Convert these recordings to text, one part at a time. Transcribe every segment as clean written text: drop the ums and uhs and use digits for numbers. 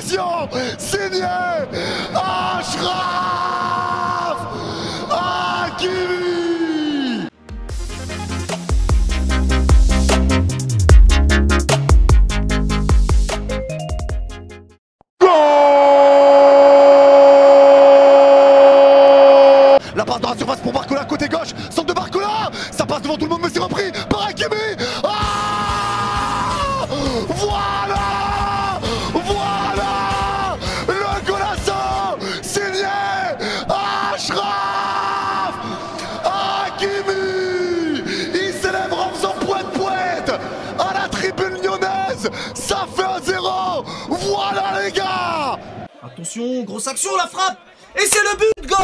égalisation signé Achraf Hakimi. La passe dans la surface pour Barcola, côté gauche, centre de Barcola, ça passe devant tout le monde mais c'est repris par Hakimi. Ah, voilà le golasso signé Achraf Hakimi. Il célèbre en faisant poète à la tribune lyonnaise, ça fait 1-0. Voilà les gars. Attention, grosse action, la frappe. Et c'est le but, goal.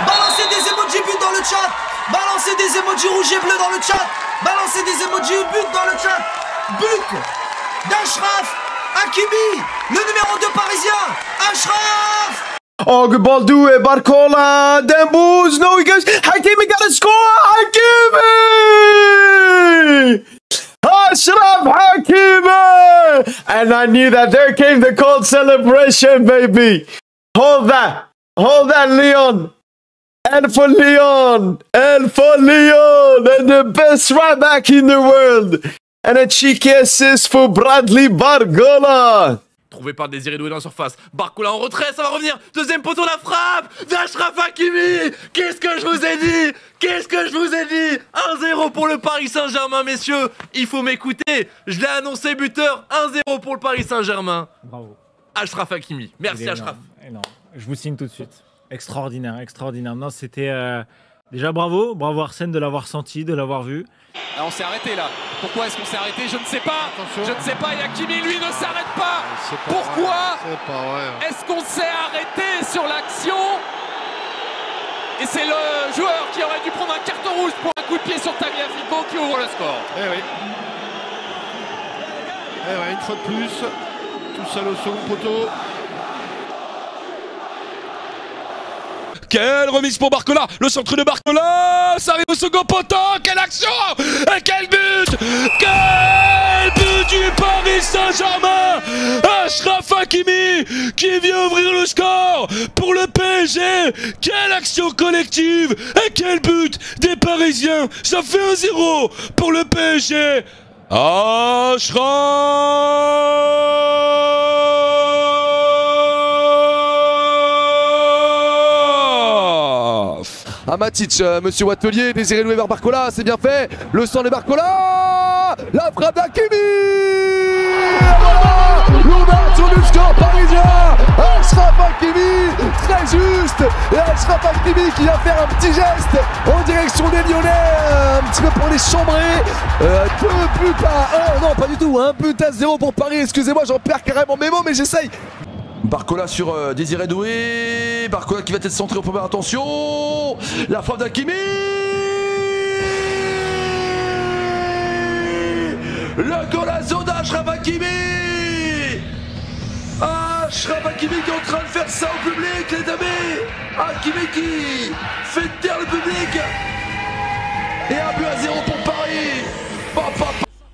Balancez des emojis but dans le chat. Balancez des emojis rouge et bleu dans le chat. Balancez des emojis but dans le chat. But d'Achraf Hakimi, le numéro 2 parisien. Achraf. Oh, good ball, do it, Barcola, Dembouz, no, he goes, Hakimi got a score, Hakimi! Achraf Hakimi! And I knew that, there came the cold celebration, baby! Hold that, Leon! And for Leon, and the best right back in the world! And a cheeky assist for Bradley Barcola! Trouvé par Désiré Doué dans la surface. Barcola en retrait, ça va revenir. Deuxième poteau, la frappe d'Achraf Hakimi. Qu'est-ce que je vous ai dit? 1-0 pour le Paris Saint-Germain, messieurs. Il faut m'écouter. Je l'ai annoncé buteur. 1-0 pour le Paris Saint-Germain. Bravo. Achraf Hakimi. Merci Achraf. Énorme. Je vous signe tout de suite. Extraordinaire. Non, c'était... Déjà bravo Arsène de l'avoir senti, de l'avoir vu. Ah, on s'est arrêté là. Pourquoi est-ce qu'on s'est arrêté? Je ne sais pas. Je ne sais pas. Et Hakimi, lui, ne s'arrête pas. Pourquoi est-ce qu'on s'est arrêté sur l'action? Et c'est le joueur qui aurait dû prendre un carton rouge pour un coup de pied sur Tagliafico qui ouvre le score. Eh oui. Une fois de plus. Tout seul au second poteau. Quelle remise pour Barcola, le centre de Barcola, ça arrive au second poteau, quelle action et quel but du Paris Saint-Germain, Achraf Hakimi qui vient ouvrir le score pour le PSG. Quelle action collective et quel but des Parisiens, ça fait 1-0 pour le PSG. Achraf À Matic, monsieur Wattelier, Désiré Doué vers Barcola, c'est bien fait. Le centre de Barcola, la frappe d'Hakimi. Voilà, l'ouverture du score parisien. Achraf Hakimi, très juste. Et Achraf Hakimi qui vient faire un petit geste en direction des Lyonnais, un petit peu pour les chambrer. 2 buts à 1, non pas du tout, 1 but à 0 pour Paris. Excusez-moi, j'en perds carrément mes mots, mais j'essaye. Barcola sur Désiré Doué, Barcola qui va être centré au premier, attention, la frappe d'Hakimi, le golazo d'Achraf Hakimi, Achraf Hakimi qui est en train de faire ça au public, les amis, Hakimi qui fait taire le public, et 1 but à 0 pour Paris.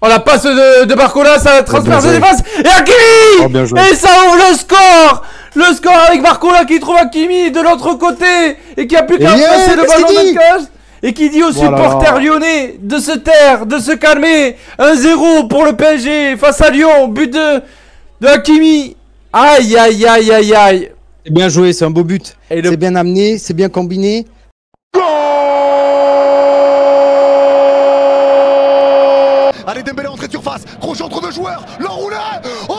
Oh, la passe de Barcola, ça transperce les défense. Et Hakimi, et ça ouvre le score. Le score avec Barcola qui trouve Hakimi de l'autre côté. Et qui a plus qu'à passer le ballon dans le cage. Et qui dit aux supporters lyonnais de se taire, de se calmer. 1-0 pour le PSG face à Lyon. But de Hakimi. Aïe, aïe, aïe, aïe, aïe. C'est bien joué, c'est un beau but. C'est bien amené, c'est bien combiné. Allez, Dembélé entrée de surface, crochet entre deux joueurs, l'enroulé. Oh,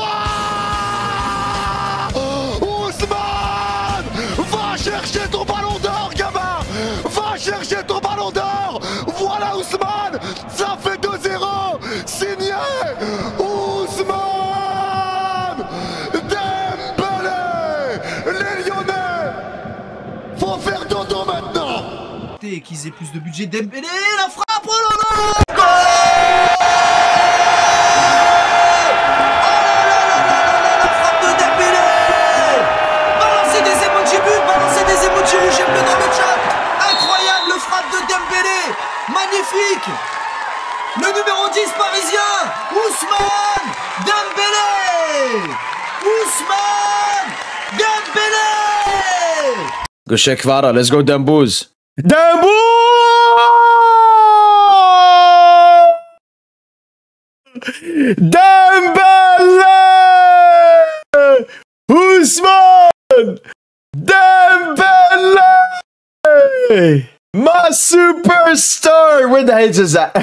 Ousmane, va chercher ton ballon d'or, gamin. Va chercher ton ballon d'or. Voilà Ousmane, ça fait 2-0. Signé Ousmane Dembélé. Les Lyonnais, faut faire dodo maintenant. Qu'ils aient plus de budget. Dembélé, la frappe, oh là là. Rouge et bleu dans 6 parisiens. Ousmane Dembélé. Ousmane Dembélé. Go check Vara, let's go Dembouz. Dembélé! Ousmane Dembélé! My superstar! Where the hell is that?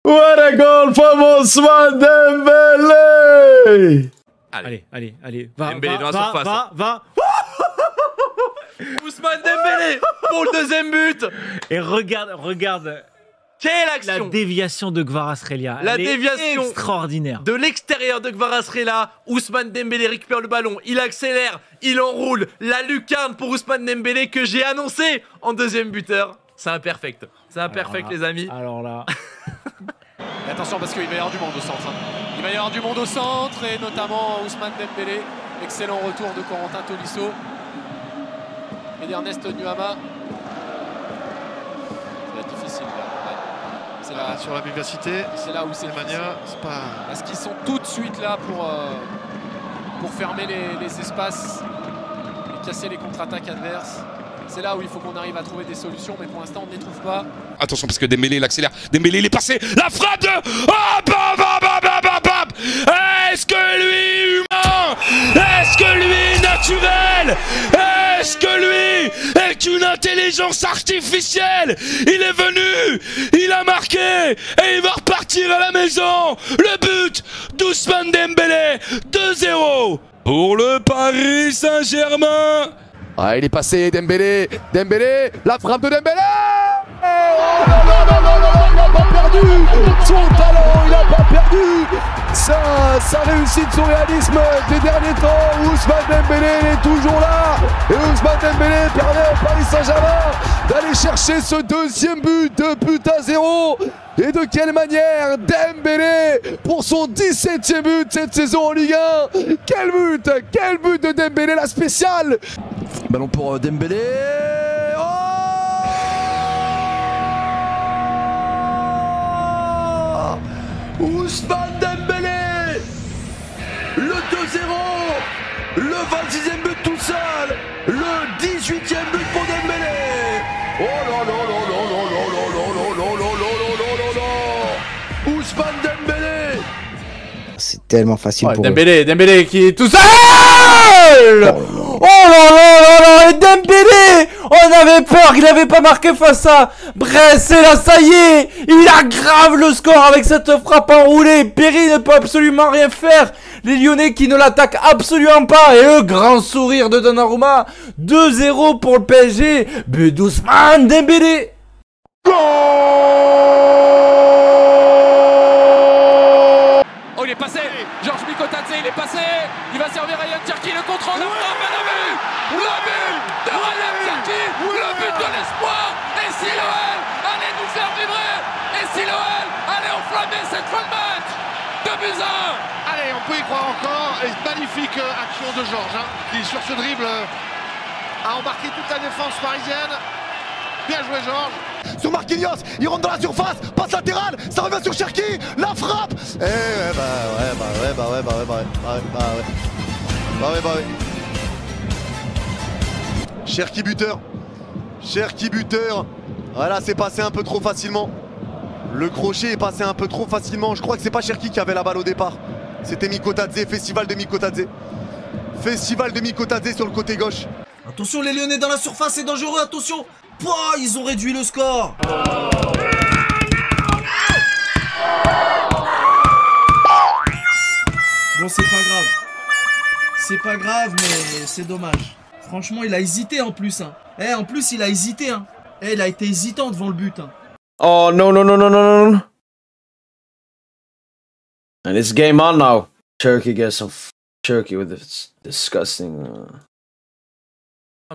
What a goal from Ousmane Dembélé! Allez. Va, Dembélé dans la surface. va. Ousmane Dembélé pour le deuxième but. Et regarde. Quelle action! La déviation de Kvaratskhelia. La déviation extraordinaire. De l'extérieur de Kvaratskhelia, Ousmane Dembélé récupère le ballon, il accélère, il enroule, la lucarne pour Ousmane Dembélé que j'ai annoncé en deuxième buteur. C'est un perfect. C'est un perfect les amis. Alors là... Et attention parce qu'il va y avoir du monde au centre. Il va y avoir du monde au centre et notamment Ousmane Dembélé. Excellent retour de Corentin Tolisso et d'Ernest Nuama. Ça va être difficile là. C'est là, sur la vivacité, c'est là où c'est Mania, c'est pas... Parce qu'ils sont tout de suite là pour fermer les espaces et casser les contre-attaques adverses. C'est là où il faut qu'on arrive à trouver des solutions, mais pour l'instant on ne les trouve pas. Attention parce que Dembélé il accélère. Dembélé il est passé. La frappe de... Oh, bam. Est-ce que lui humain? Est-ce que lui naturel? Est-ce que lui est une intelligence artificielle? Il est venu, il a marqué et il va repartir à la maison. Le but d'Ousmane Dembélé, 2-0 pour le Paris Saint-Germain. Ah, il est passé, Dembélé, la frappe de Dembélé. Oh non, il n'a pas perdu son talent, il n'a pas perdu sa réussite, son réalisme des derniers temps. Ousmane Dembélé est toujours là et Ousmane Dembélé permet au Paris Saint-Germain d'aller chercher ce deuxième but, 2-0. Et de quelle manière Dembélé pour son 17e but cette saison en Ligue 1. Quel but de Dembélé, la spéciale. Ballon pour Dembélé. Oh, Ousmane Dembélé, le 2-0, le 26e but tout seul, le 18e but pour Dembélé. Oh là là là là là là là là là là là. Ousmane Dembélé. C'est tellement facile pour Dembélé qui est tout seul. Oh là, et Dembélé, on avait peur qu'il n'avait pas marqué face à Brest, et là ça y est, il aggrave le score avec cette frappe enroulée. Perry ne peut absolument rien faire, les Lyonnais qui ne l'attaquent absolument pas, et le grand sourire de Donnarumma. 2-0 pour le PSG, but d'Ousmane Dembélé. Oh, il est passé, Georges Mikotadze, il est passé, il va servir Ryan Cherki, le contrôle, le but de Ryan Cherki, le but de l'espoir, et si l'OL allait nous faire vibrer, et si l'OL allait enflammer cette fin de match, 2-1. Allez, on peut y croire encore, et magnifique action de Georges, qui sur ce dribble a embarqué toute la défense parisienne. Bien joué Georges. Sur Marquinhos, il rentre dans la surface, passe latérale, ça revient sur Cherki, la frappe. Cherki buteur. Voilà, c'est passé un peu trop facilement. Le crochet est passé un peu trop facilement. Je crois que c'est pas Cherki qui avait la balle au départ. C'était Mikotadze, festival de Mikotadze sur le côté gauche. Attention, les Lyonnais dans la surface, c'est dangereux, attention. Pouah, ils ont réduit le score. Bon, c'est pas grave, mais c'est dommage. Franchement, il a hésité en plus. En plus, il a hésité. Il a été hésitant devant le but. Oh no. And it's game on now. Turkey gets some Turkey with this disgusting.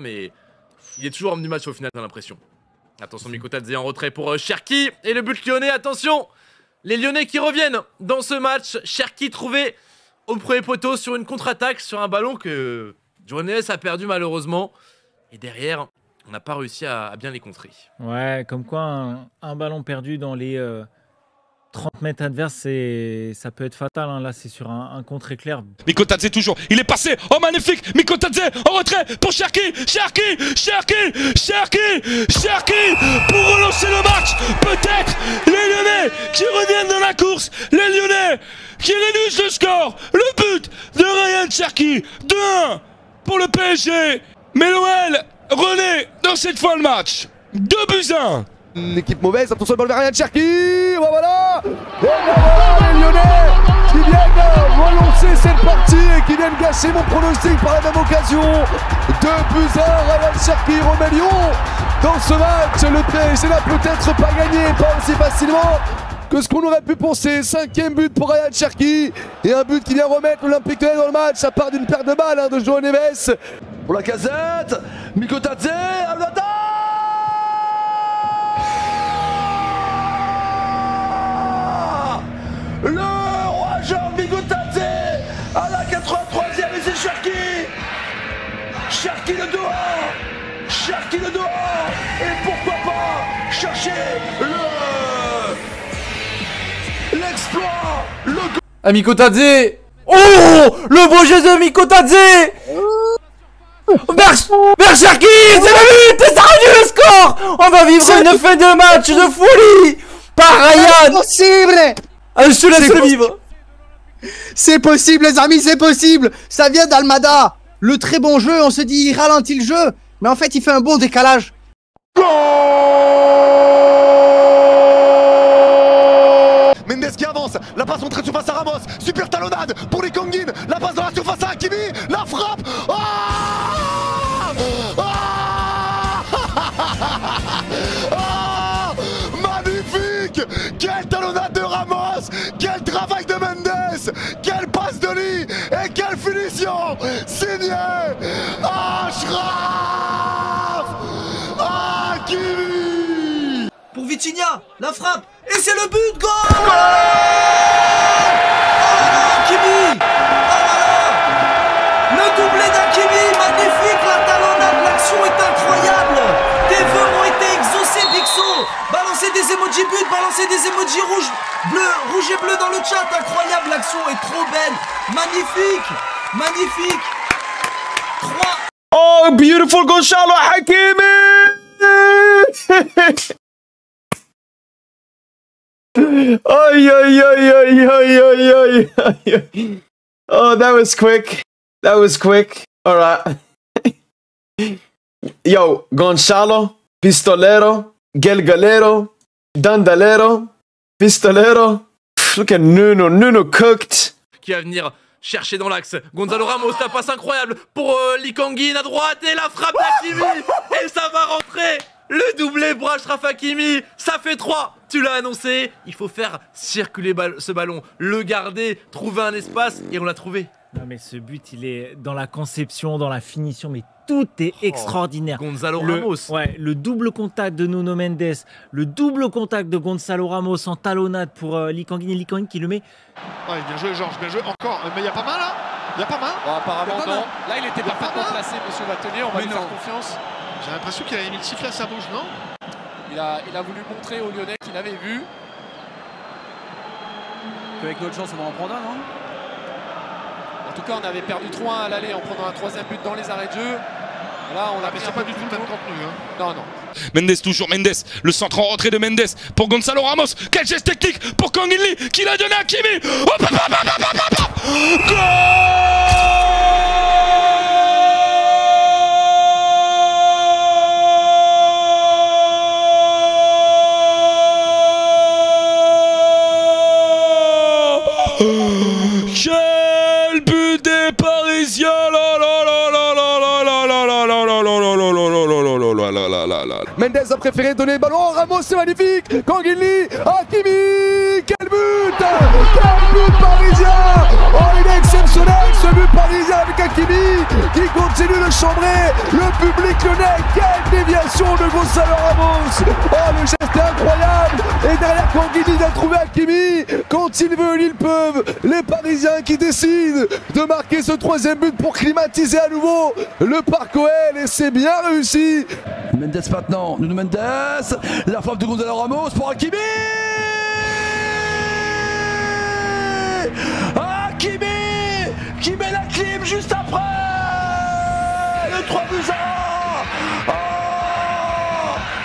Mais il est toujours homme du match au final, j'ai l'impression. Attention, Mikotadze en retrait pour Cherki. Et le but lyonnais, attention. Les Lyonnais qui reviennent dans ce match. Cherki trouvé au premier poteau sur une contre-attaque, sur un ballon que Jones a perdu malheureusement. Et derrière, on n'a pas réussi à bien les contrer. Ouais, comme quoi un ballon perdu dans les 30 mètres adverse, ça peut être fatal. Hein. Là, c'est sur un contre éclair. Mikotadze toujours, il est passé, oh magnifique, Mikotadze en retrait pour Cherki pour relancer le match. Peut-être les Lyonnais qui reviennent dans la course, les Lyonnais qui réduisent le score. Le but de Ryan Cherki, 2-1 pour le PSG. Mais l'OL renaît dans cette fois le match. 2-1. Une équipe mauvaise, attention le ball vers Ryan Cherki, voilà. Et voilà les Lyonnais qui viennent relancer cette partie et qui viennent gâcher mon pronostic par la même occasion. 2-1, Ryan Cherki remet Lyon dans ce match. Le PSG n'a peut-être pas gagné, pas aussi facilement que ce qu'on aurait pu penser. 5e but pour Ryan Cherki et un but qui vient remettre l'Olympique Lyonnais dans le match. Ça part d'une paire de balles de João Neves. Pour la casette, Mikotadze, Amlada. Le roi Jean Mikotadze à la 83e et c'est Cherki. Cherki le dehors. Cherki le dehors. Et pourquoi pas chercher l'exploit, le Ah, Mikotadze. Oh, le beau jeu de Mikotadze. Vers Cherki, c'est le but. Et ça réduit le score. On va vivre une fin de match de folie par Ryan. C'est possible. Ah, je te laisse le vivre. C'est possible les amis, c'est possible. Ça vient d'Almada. Le très bon jeu, on se dit il ralentit le jeu. Mais en fait il fait un bon décalage. Mendes qui avance, la passe entrée de surface à Ramos, super talonnade pour les Kangin, la passe dans la surface à Hakimi, la frappe. Magnifique. Quelle talonnade de Ramos, quel travail de Mendes, quelle passe de Lee et quelle finition signé Achraf Hakimi. Pour Vitinha, la frappe, et c'est le but, goal. Oh là là, Hakimi. Oh là là. Le doublé d'Hakimi, magnifique, la talonnade, l'action est incroyable. Tes vœux ont été exaucés, Bixo. Balancez des emojis but, balancez des emojis rouge et bleu dans le chat, incroyable, l'action est trop belle. Magnifique, magnifique. 3. Oh, beautiful Gonçalo Hakimi. Oi, oi, oi, oi, oi, oi, oi. Oh, that was quick. That was quick. All right. Yo, Gonçalo, Pistolero, Gelgalero, Dandalero, Pistolero. Look at Nuno. Nuno cooked. Qui va venir chercher dans l'axe. Gonzalo Ramos, la passe incroyable pour Lee Kangin à droite et la frappe d'Hakimi. Et ça va rentrer. Le doublé pour Achraf Hakimi, ça fait 3. Tu l'as annoncé, il faut faire circuler ce ballon, le garder, trouver un espace et on l'a trouvé. Non mais ce but, il est dans la conception, dans la finition, mais tout est extraordinaire. Gonzalo Ramos. Ouais, le double contact de Nuno Mendes, le double contact de Gonzalo Ramos en talonnade pour Lee Kangin et Lee Kangin qui le met. Ouais, bien joué Georges, bien joué encore. Mais il y a pas mal là. Il y a pas mal. Bon, apparemment non. Là il était parfaitement placé, monsieur Vatelier, on va lui faire confiance. J'ai l'impression qu'il avait mis le sifflet à sa bouche, non? Il a voulu montrer aux Lyonnais qu'il avait vu. Qu'avec notre chance, on va en prendre un, non? En tout cas, on avait perdu 3-1 à l'aller en prenant un 3e but dans les arrêts de jeu. Là, on a pris pas du tout le même contenu. Hein. Non, non. Mendes toujours, Mendes, le centre en retrait de Mendes pour Gonzalo Ramos. Quel geste technique pour Kangin Lee qui l'a donné à Hakimi. Goal! Quel but des Parisiens! Mendes a préféré donner le ballon. Ramos, c'est magnifique. Kangin Lee, Hakimi. Quel but! Quel but parisien! Oh, il est exceptionnel ce but parisien avec Hakimi qui continue de chambrer le public lyonnais. Quelle déviation de Gonzalo Ramos! Oh, le geste est incroyable. Et derrière, Kangin Lee a trouvé Hakimi. Quand ils veulent, ils peuvent. Les Parisiens qui décident de marquer ce 3e but pour climatiser à nouveau le parc OL. Et c'est bien réussi. Mendes maintenant, Nuno Mendes, la frappe de Gonzalo Ramos pour Hakimi. Hakimi qui met la clim juste après. Le 3 buts à 1. Oh,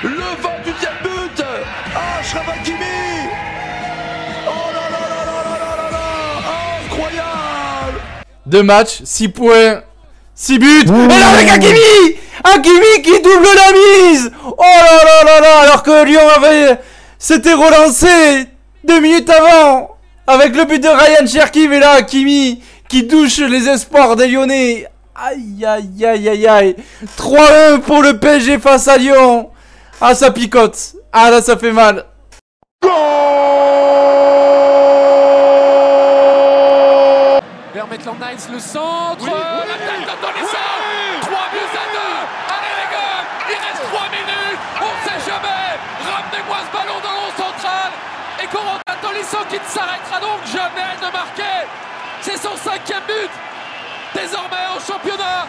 le 28e but. Achraf Hakimi. Oh là là là là là là là. Incroyable. 2 matchs, 6 points, 6 buts. Et là avec Hakimi, Hakimi qui double la mise. Oh là là là là. Alors que Lyon s'était relancé 2 minutes avant avec le but de Ryan Cherki. Et là Hakimi qui douche les espoirs des Lyonnais. Aïe aïe aïe aïe aïe. 3-1 pour le PSG face à Lyon. Ah ça picote. Ah là ça fait mal. Vers Maitland-Niles, le centre, la tête de Tolisso, 3 buts à 2. Allez les gars, il reste 3 minutes, on ne sait jamais. Ramenez-moi ce ballon dans l'eau centrale. Et Corentin Tolisso qui ne s'arrêtera donc jamais de marquer. C'est son 5e but. Désormais en championnat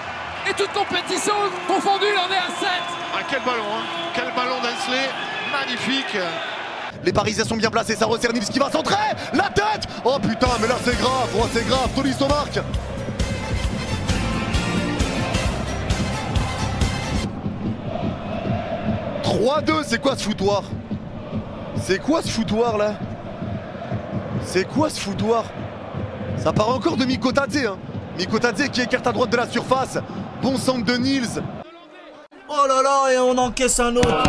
et toute compétition confondue, il en est à 7. Ah, quel ballon, hein. Quel ballon d'Ansley, magnifique. Les Parisiens sont bien placés, ça resserre Nils qui va centrer. La tête. Oh putain, mais là c'est grave, oh, c'est grave. Tolisso marque. « 3-2, c'est quoi ce foutoir? C'est quoi ce foutoir là? C'est quoi ce foutoir? Ça part encore de Mikotadze, hein. Mikotadze qui écarte à droite de la surface. Bon centre de Nils. Oh là là, et on encaisse un autre.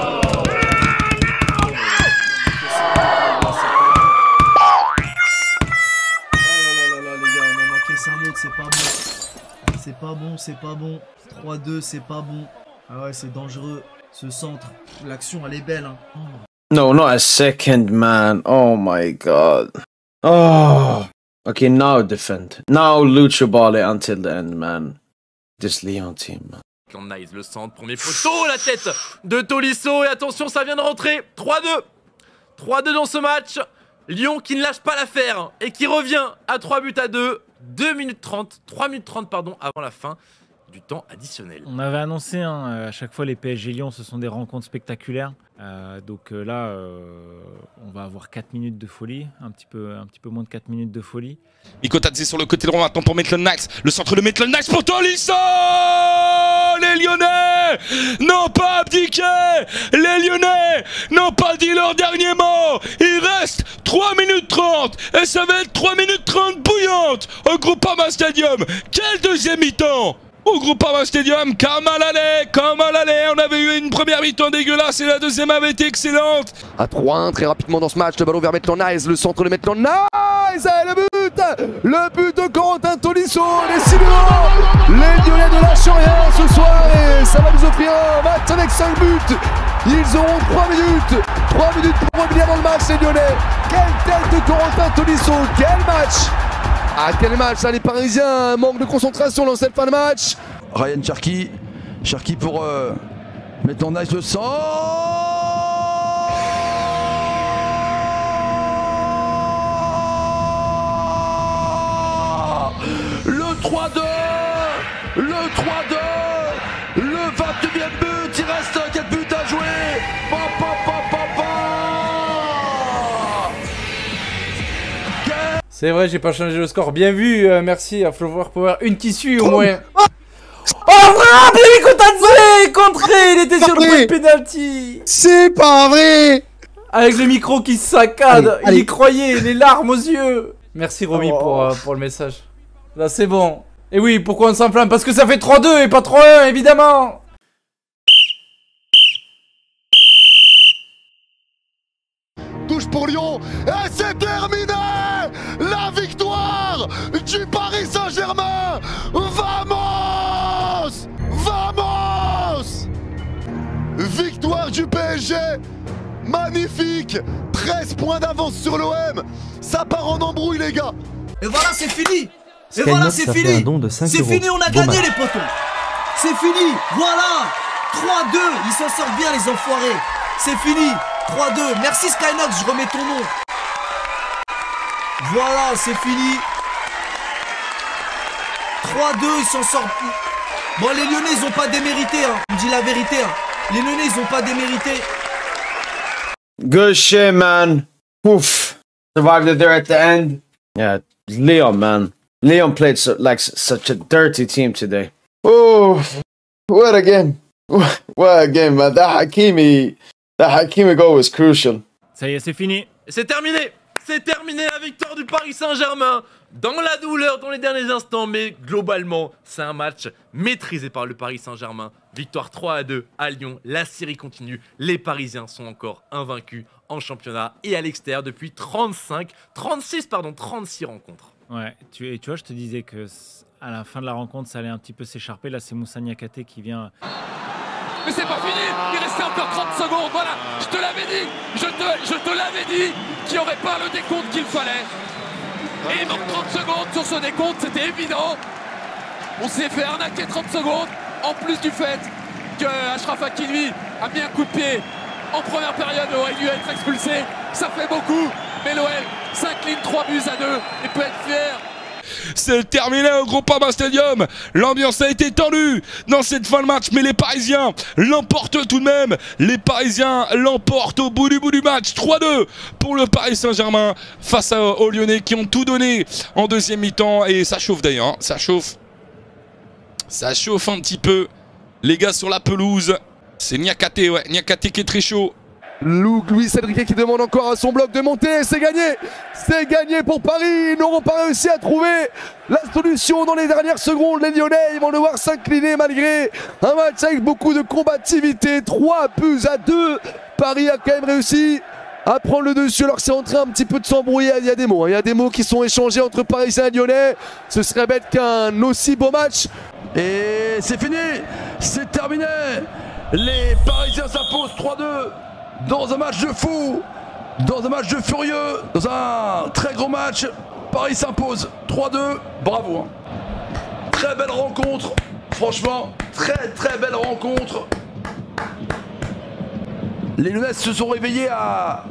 C'est pas bon, c'est pas bon. 3-2, c'est pas bon. Ah ouais, c'est dangereux. Ce centre, l'action elle est belle. Hein. Oh. No, not a second, man. Oh my god. Oh. Okay, now defend. Now Lucho ball it until the end, man. This Lyon team, man. Nice, le centre, premier poteau, la tête de Tolisso. Et attention, ça vient de rentrer. 3-2. 3-2 dans ce match. Lyon qui ne lâche pas l'affaire et qui revient à 3 buts à 2. 2 minutes 30, 3 minutes 30 pardon, avant la fin du temps additionnel. On avait annoncé, hein, à chaque fois les PSG Lyon, ce sont des rencontres spectaculaires. Donc là, on va avoir 4 minutes de folie, un petit peu moins de 4 minutes de folie. Mikotadze sur le côté droit maintenant pour Maitland-Niles. Le centre de Maitland-Niles pour Tolisso. Les Lyonnais n'ont pas abdiqué. Les Lyonnais n'ont pas dit leur dernier mot. Il reste 3 minutes 30 et ça va être 3 minutes 30 bouillantes au Groupama Stadium. Quel deuxième mi-temps au Groupama Stadium, comme à l'aller, on avait eu une première mi-temps dégueulasse et la deuxième avait été excellente. À 3-1 très rapidement dans ce match, le ballon vers Maitland-Niles, le centre de Maitland-Niles et le but de Corentin Tolisso, les Sinuans, les Lyonnais ne lâchent rien ce soir et ça va nous offrir un match avec 5 buts. Ils auront 3 minutes pour revenir dans le match les Lyonnais. Quelle tête de Corentin Tolisso, quel match! Ah quel match, ça, les Parisiens, manque de concentration dans cette fin de match. Ryan Cherki pour Maitland-Niles, le sang. Le 3-2, le 3-2, le 29e but, il reste 4 buts à jouer. C'est vrai, j'ai pas changé le score. Bien vu, merci à Flower Power. Une qui suit au moins. Oh, frappe! Mikotadze contré, il était sur le point de penalty. C'est pas vrai. Avec le micro qui saccade, il y croyait, les larmes aux yeux. Merci Romy pour le message. Là c'est bon. Et oui, pourquoi on s'enflamme? Parce que ça fait 3-2 et pas 3-1, évidemment. Touche pour Lyon, et c'est terminé. La victoire du Paris Saint-Germain. Vamos! Vamos! Victoire du PSG. Magnifique. 13 points d'avance sur l'OM. Ça part en embrouille les gars. Et voilà, c'est fini. Et voilà, c'est fini. C'est fini, on a gagné les potos. C'est fini, voilà. 3-2, ils s'en sortent bien les enfoirés. C'est fini, 3-2. Merci Skynox, je remets ton nom. Voilà, c'est fini. 3-2, ils s'en sortent. Bon, les Lyonnais, ils ont pas démérité, hein. Je dis la vérité, hein. Les Lyonnais, ils ont pas démérité. Good shit, man. Oof. Survived it there at the end. Yeah, Lyon, man. Lyon played such a dirty team today. Oh, what a game. What a game, man. That Hakimi goal was crucial. Ça y est, c'est fini. C'est terminé. C'est terminé, la victoire du Paris Saint-Germain. Dans la douleur, dans les derniers instants, mais globalement, c'est un match maîtrisé par le Paris Saint-Germain. Victoire 3-2 à Lyon, la série continue. Les Parisiens sont encore invaincus en championnat et à l'extérieur depuis 36 rencontres. Ouais, tu vois, je te disais que à la fin de la rencontre, ça allait un petit peu s'écharper. Là, c'est Moussa Niakhaté qui vient. Mais c'est pas fini, il restait encore 30 secondes, voilà, je te l'avais dit, je te l'avais dit qu'il n'y aurait pas le décompte qu'il fallait. Et il manque 30 secondes sur ce décompte, c'était évident. On s'est fait arnaquer 30 secondes, en plus du fait que Achraf Hakimi a mis un coup de pied en première période, aurait dû être expulsé. Ça fait beaucoup, mais l'OL s'incline 3-2 et peut être fier. C'est terminé au Groupama Stadium. L'ambiance a été tendue dans cette fin de match, mais les Parisiens l'emportent tout de même. Les Parisiens l'emportent au bout du match. 3-2 pour le Paris Saint-Germain face aux Lyonnais qui ont tout donné en deuxième mi-temps. Et ça chauffe d'ailleurs, hein. Ça chauffe un petit peu. Les gars sur la pelouse, c'est Niakhaté, ouais, Niakhaté qui est très chaud. Luis Enrique qui demande encore à son bloc de monter, c'est gagné! C'est gagné pour Paris, ils n'auront pas réussi à trouver la solution dans les dernières secondes. Les Lyonnais, ils vont devoir s'incliner malgré un match avec beaucoup de combativité. 3-2. Paris a quand même réussi à prendre le dessus alors que c'est en train un petit peu de s'embrouiller. Il y a des mots, il y a des mots qui sont échangés entre Parisiens et Lyonnais. Ce serait bête qu'un aussi beau match. Et c'est fini, c'est terminé. Les Parisiens s'imposent 3-2. Dans un match de fou, dans un match de furieux, dans un très gros match, Paris s'impose 3-2, bravo. Hein. Très belle rencontre, franchement, très belle rencontre. Les Lyonnais se sont réveillés à